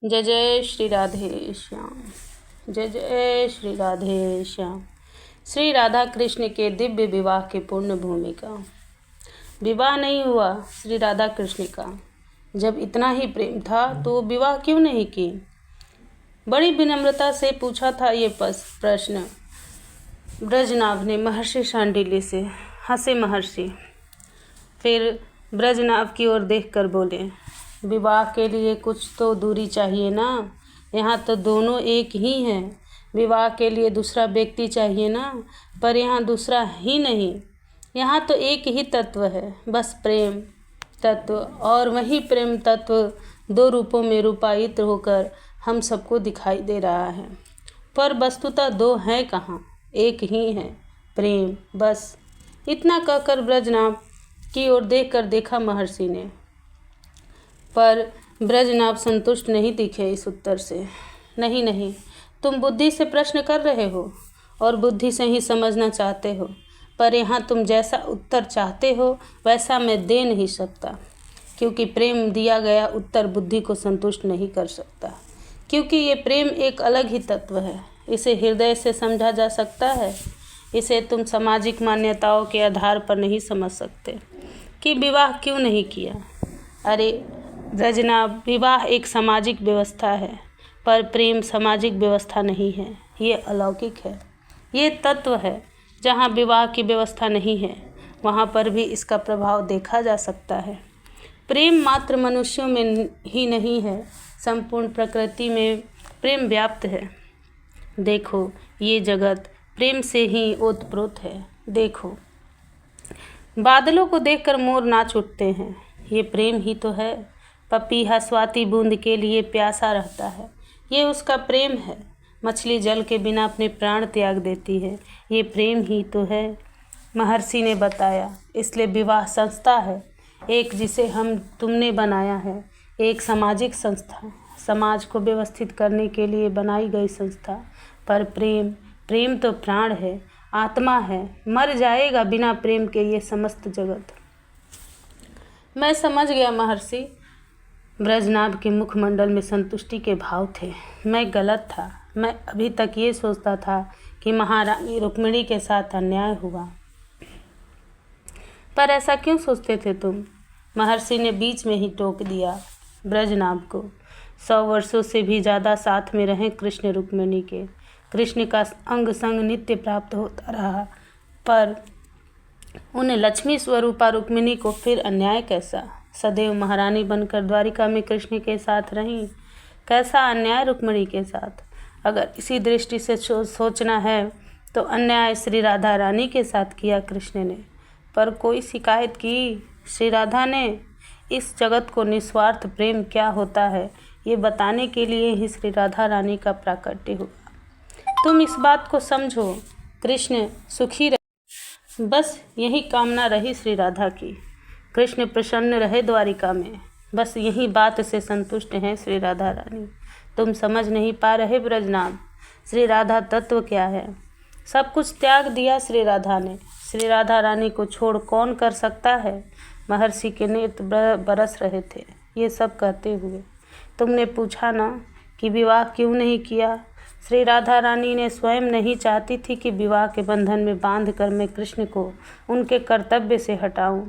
जय जय श्री राधे श्याम। जय जय श्री राधे श्याम। श्री राधा कृष्ण के दिव्य विवाह की पूर्ण भूमिका। विवाह नहीं हुआ श्री राधा कृष्ण का। जब इतना ही प्रेम था तो विवाह क्यों नहीं की? बड़ी विनम्रता से पूछा था ये प्रश्न ब्रजनाभ ने महर्षि शांडिल्य से। हंसे महर्षि, फिर ब्रजनाभ की ओर देखकर बोले, विवाह के लिए कुछ तो दूरी चाहिए ना। यहाँ तो दोनों एक ही हैं। विवाह के लिए दूसरा व्यक्ति चाहिए ना, पर यहाँ दूसरा ही नहीं। यहाँ तो एक ही तत्व है, बस प्रेम तत्व। और वही प्रेम तत्व दो रूपों में रूपायित होकर हम सबको दिखाई दे रहा है, पर वस्तुतः दो हैं कहाँ, एक ही है, प्रेम, बस। इतना कहकर ब्रजनाभ की ओर देखा महर्षि ने, पर ब्रजनाभ संतुष्ट नहीं दिखे इस उत्तर से। नहीं नहीं, तुम बुद्धि से प्रश्न कर रहे हो और बुद्धि से ही समझना चाहते हो, पर यहाँ तुम जैसा उत्तर चाहते हो वैसा मैं दे नहीं सकता, क्योंकि प्रेम दिया गया उत्तर बुद्धि को संतुष्ट नहीं कर सकता। क्योंकि ये प्रेम एक अलग ही तत्व है। इसे हृदय से समझा जा सकता है। इसे तुम सामाजिक मान्यताओं के आधार पर नहीं समझ सकते कि विवाह क्यों नहीं किया। अरे ब्रजनाभ, विवाह एक सामाजिक व्यवस्था है, पर प्रेम सामाजिक व्यवस्था नहीं है। ये अलौकिक है। ये तत्व है। जहाँ विवाह की व्यवस्था नहीं है वहाँ पर भी इसका प्रभाव देखा जा सकता है। प्रेम मात्र मनुष्यों में ही नहीं है, संपूर्ण प्रकृति में प्रेम व्याप्त है। देखो, ये जगत प्रेम से ही ओतप्रोत है। देखो, बादलों को देखकर मोर नाच उठते हैं। ये प्रेम ही तो है। पपीहा स्वाति बूंद के लिए प्यासा रहता है। ये उसका प्रेम है। मछली जल के बिना अपने प्राण त्याग देती है। ये प्रेम ही तो है। महर्षि ने बताया, इसलिए विवाह संस्था है, एक जिसे तुमने बनाया है। एक सामाजिक संस्था, समाज को व्यवस्थित करने के लिए बनाई गई संस्था। पर प्रेम तो प्राण है, आत्मा है। मर जाएगा बिना प्रेम के ये समस्त जगत। मैं समझ गया महर्षि। ब्रजनाभ के मुखमंडल में संतुष्टि के भाव थे। मैं गलत था। मैं अभी तक ये सोचता था कि महारानी रुक्मिणी के साथ अन्याय हुआ। पर ऐसा क्यों सोचते थे तुम? महर्षि ने बीच में ही टोक दिया ब्रजनाभ को। 100 वर्षों से भी ज़्यादा साथ में रहे कृष्ण रुक्मिणी के। कृष्ण का अंग संग नित्य प्राप्त होता रहा, पर उन लक्ष्मी स्वरूपा रुक्मिणी को फिर अन्याय कैसा? सदैव महारानी बनकर द्वारिका में कृष्ण के साथ रहीं। कैसा अन्याय रुक्मिणी के साथ? अगर इसी दृष्टि से सोचना है तो अन्याय श्री राधा रानी के साथ किया कृष्ण ने। पर कोई शिकायत की श्री राधा ने? इस जगत को निस्वार्थ प्रेम क्या होता है ये बताने के लिए ही श्री राधा रानी का प्राकट्य हुआ। तुम इस बात को समझो, कृष्ण सुखी रहे, बस यही कामना रही श्री राधा की। कृष्ण प्रसन्न रहे द्वारिका में, बस यही बात से संतुष्ट हैं श्री राधा रानी। तुम समझ नहीं पा रहे ब्रजनाभ, श्री राधा तत्व क्या है। सब कुछ त्याग दिया श्री राधा ने। श्री राधा रानी को छोड़ कौन कर सकता है? महर्षि के नेत्र बरस रहे थे ये सब कहते हुए। तुमने पूछा ना कि विवाह क्यों नहीं किया। श्री राधा रानी ने स्वयं नहीं चाहती थी कि विवाह के बंधन में बांध कर मैं कृष्ण को उनके कर्तव्य से हटाऊं।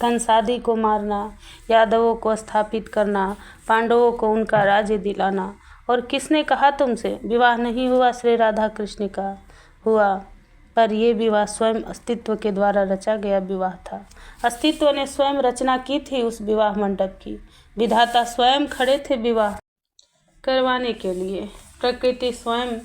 कंसादी को मारना, यादवों को स्थापित करना, पांडवों को उनका राज्य दिलाना। और किसने कहा तुमसे विवाह नहीं हुआ श्री राधा कृष्ण का? हुआ, पर यह विवाह स्वयं अस्तित्व के द्वारा रचा गया विवाह था। अस्तित्व ने स्वयं रचना की थी उस विवाह मंडप की। विधाता स्वयं खड़े थे विवाह करवाने के लिए। प्रकृति स्वयं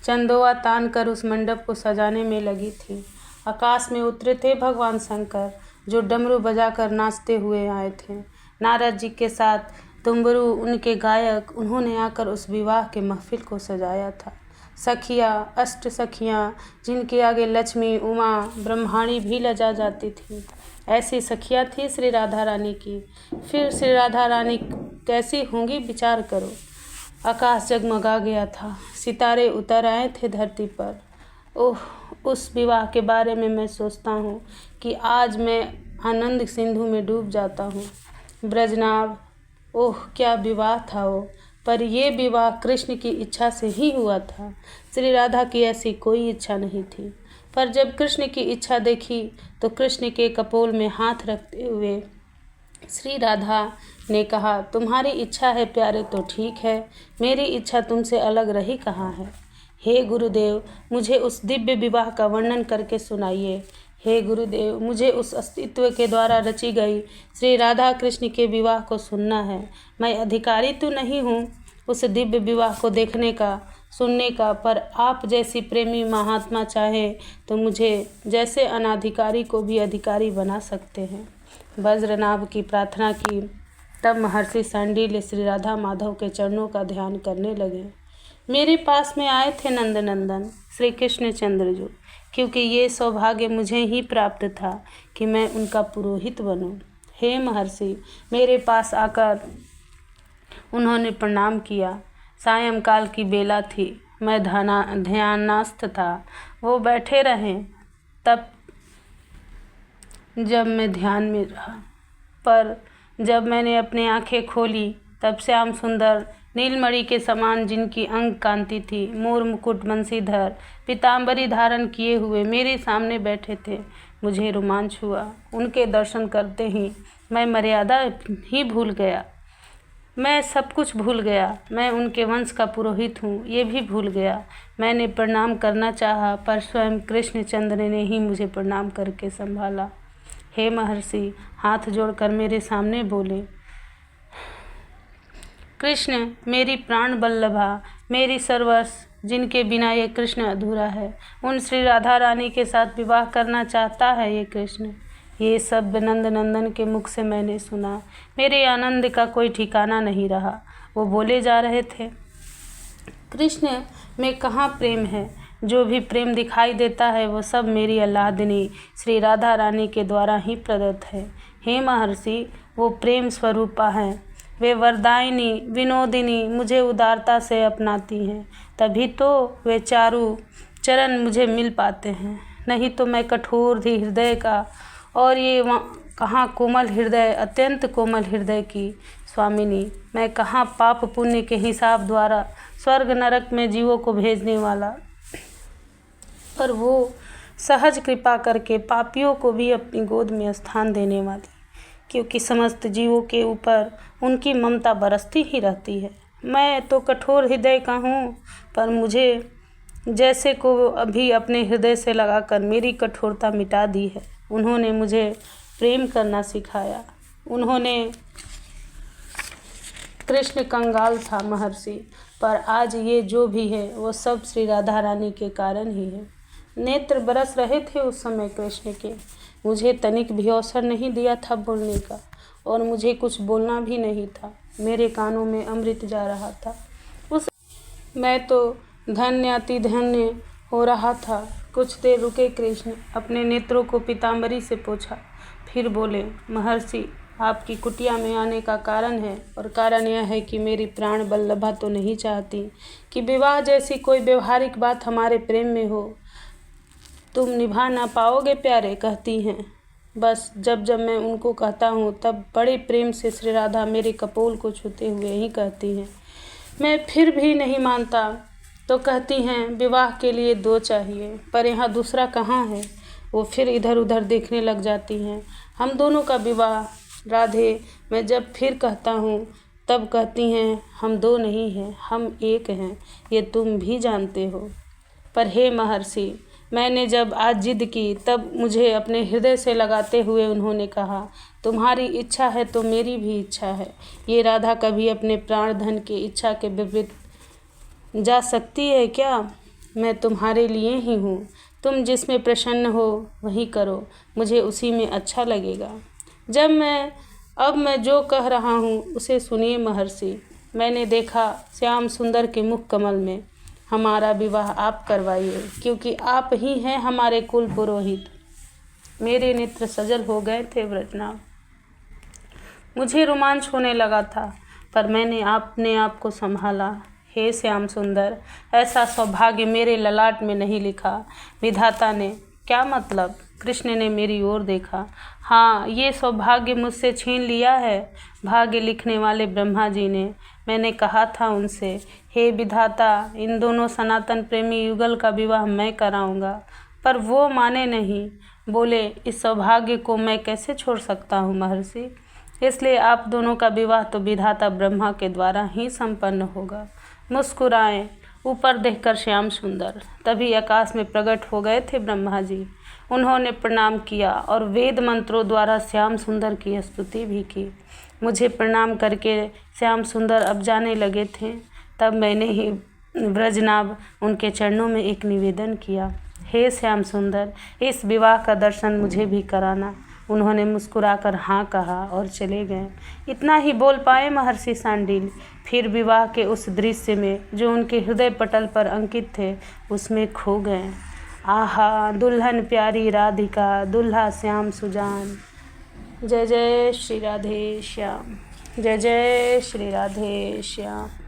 चंदोआ तान कर उस मंडप को सजाने में लगी थी। आकाश में उतरे थे भगवान शंकर, जो डमरू बजाकर नाचते हुए आए थे। नारद जी के साथ तुम्बरू उनके गायक, उन्होंने आकर उस विवाह के महफिल को सजाया था। सखियाँ, अष्ट सखियाँ, जिनके आगे लक्ष्मी, उमा, ब्रह्माणी भी लजा जाती थी, ऐसी सखियाँ थी श्री राधा रानी की। फिर श्री राधा रानी कैसी होंगी विचार करो। आकाश जगमगा गया था, सितारे उतर आए थे धरती पर। ओह, उस विवाह के बारे में मैं सोचता हूँ कि आज मैं आनंद सिंधु में डूब जाता हूँ। ब्रजनाभ, ओह क्या विवाह था वो। पर ये विवाह कृष्ण की इच्छा से ही हुआ था। श्री राधा की ऐसी कोई इच्छा नहीं थी। पर जब कृष्ण की इच्छा देखी तो कृष्ण के कपोल में हाथ रखते हुए श्री राधा ने कहा, तुम्हारी इच्छा है प्यारे तो ठीक है, मेरी इच्छा तुमसे अलग रही कहाँ है। हे गुरुदेव, मुझे उस दिव्य विवाह का वर्णन करके सुनाइए। हे गुरुदेव, मुझे उस अस्तित्व के द्वारा रची गई श्री राधा कृष्ण के विवाह को सुनना है। मैं अधिकारी तो नहीं हूँ उस दिव्य विवाह को देखने का, सुनने का, पर आप जैसी प्रेमी महात्मा चाहे तो मुझे जैसे अनाधिकारी को भी अधिकारी बना सकते हैं। वज्रनाभ की प्रार्थना की। तब महर्षि सांडिल्य श्री राधा माधव के चरणों का ध्यान करने लगे। मेरे पास में आए थे नंदनंदन श्री कृष्णचंद्र जी, क्योंकि ये सौभाग्य मुझे ही प्राप्त था कि मैं उनका पुरोहित बनूं। हे महर्षि, मेरे पास आकर उन्होंने प्रणाम किया। सायंकाल की बेला थी, मैं ध्यानस्थ था। वो बैठे रहे। तब जब मैं ध्यान में रहा, पर जब मैंने अपनी आंखें खोली तब श्याम सुंदर नीलमणि के समान, जिनकी अंग कांति थी, मोर मुकुट बंसीधर पीताम्बरी धारण किए हुए मेरे सामने बैठे थे। मुझे रोमांच हुआ। उनके दर्शन करते ही मैं मर्यादा ही भूल गया। मैं सब कुछ भूल गया। मैं उनके वंश का पुरोहित हूँ, ये भी भूल गया। मैंने प्रणाम करना चाहा, पर स्वयं कृष्णचंद्र ने ही मुझे प्रणाम करके संभाला। हे महर्षि, हाथ जोड़कर मेरे सामने बोले, कृष्ण मेरी प्राण बल्लभा, मेरी सर्वस्व, जिनके बिना ये कृष्ण अधूरा है, उन श्री राधा रानी के साथ विवाह करना चाहता है ये कृष्ण। ये सब नंद नंदन के मुख से मैंने सुना। मेरे आनंद का कोई ठिकाना नहीं रहा। वो बोले जा रहे थे, कृष्ण में कहाँ प्रेम है? जो भी प्रेम दिखाई देता है वो सब मेरी आह्लादिनी श्री राधा रानी के द्वारा ही प्रदत्त है। हे महर्षि, वो प्रेम स्वरूपा हैं। वे वरदायिनी विनोदिनी मुझे उदारता से अपनाती हैं, तभी तो वे चारों चरण मुझे मिल पाते हैं। नहीं तो मैं कठोर हृदय का, और ये कहाँ कोमल हृदय, अत्यंत कोमल हृदय की स्वामिनी। मैं कहाँ पाप पुण्य के हिसाब द्वारा स्वर्ग नरक में जीवों को भेजने वाला, पर वो सहज कृपा करके पापियों को भी अपनी गोद में स्थान देने वाली, क्योंकि समस्त जीवों के ऊपर उनकी ममता बरसती ही रहती है। मैं तो कठोर हृदय का हूँ, पर मुझे जैसे को अभी अपने हृदय से लगाकर मेरी कठोरता मिटा दी है। उन्होंने मुझे प्रेम करना सिखाया। उन्होंने कृष्ण कंगाल था महर्षि, पर आज ये जो भी है वो सब श्री राधा रानी के कारण ही है। नेत्र बरस रहे थे उस समय कृष्ण के। मुझे तनिक भी अवसर नहीं दिया था बोलने का, और मुझे कुछ बोलना भी नहीं था। मेरे कानों में अमृत जा रहा था। मैं तो धन्य अति धन्य हो रहा था। कुछ देर रुके कृष्ण, अपने नेत्रों को पीताम्बरी से पोंछा, फिर बोले, महर्षि, आपकी कुटिया में आने का कारण है, और कारण यह है कि मेरी प्राण बल्लभा तो नहीं चाहती कि विवाह जैसी कोई व्यवहारिक बात हमारे प्रेम में हो। तुम निभा ना पाओगे प्यारे, कहती हैं। बस जब जब मैं उनको कहता हूँ तब बड़े प्रेम से श्री राधा मेरे कपोल को छूते हुए ही कहती हैं। मैं फिर भी नहीं मानता तो कहती हैं, विवाह के लिए दो चाहिए, पर यहाँ दूसरा कहाँ है। वो फिर इधर उधर देखने लग जाती हैं। हम दोनों का विवाह राधे। मैं जब फिर कहता हूँ तब कहती हैं, हम दो नहीं हैं, हम एक हैं, ये तुम भी जानते हो। पर हे महर्षि, मैंने जब आज जिद की तब मुझे अपने हृदय से लगाते हुए उन्होंने कहा, तुम्हारी इच्छा है तो मेरी भी इच्छा है। ये राधा कभी अपने प्राण धन की इच्छा के विपरीत जा सकती है क्या? मैं तुम्हारे लिए ही हूँ। तुम जिसमें प्रसन्न हो वही करो, मुझे उसी में अच्छा लगेगा। अब मैं जो कह रहा हूँ उसे सुनिए महर्षि। मैंने देखा श्याम सुंदर के मुख कमल में, हमारा विवाह आप करवाइए, क्योंकि आप ही हैं हमारे कुल पुरोहित। मेरे नेत्र सजल हो गए थे व्रजनाभ। मुझे रोमांच होने लगा था, पर मैंने अपने आप को संभाला। हे श्याम सुंदर, ऐसा सौभाग्य मेरे ललाट में नहीं लिखा विधाता ने। क्या मतलब? कृष्ण ने मेरी ओर देखा। हाँ, ये सौभाग्य मुझसे छीन लिया है भाग्य लिखने वाले ब्रह्मा जी ने। मैंने कहा था उनसे, हे विधाता, इन दोनों सनातन प्रेमी युगल का विवाह मैं कराऊंगा, पर वो माने नहीं। बोले, इस सौभाग्य को मैं कैसे छोड़ सकता हूँ महर्षि, इसलिए आप दोनों का विवाह तो विधाता ब्रह्मा के द्वारा ही संपन्न होगा। मुस्कुराए ऊपर देखकर श्याम सुंदर। तभी आकाश में प्रकट हो गए थे ब्रह्मा जी। उन्होंने प्रणाम किया और वेद मंत्रों द्वारा श्याम सुंदर की स्तुति भी की। मुझे प्रणाम करके श्याम सुंदर अब जाने लगे थे, तब मैंने ही ब्रजनाभ उनके चरणों में एक निवेदन किया, हे श्याम सुंदर, इस विवाह का दर्शन मुझे भी कराना। उन्होंने मुस्कुराकर हाँ कहा और चले गए। इतना ही बोल पाए महर्षि सांडिल। फिर विवाह के उस दृश्य में जो उनके हृदय पटल पर अंकित थे उसमें खो गए। आहा, दुल्हन प्यारी राधिका, दुल्हा श्याम सुजान। जय जय श्री राधे श्याम, जय जय श्री राधे श्याम।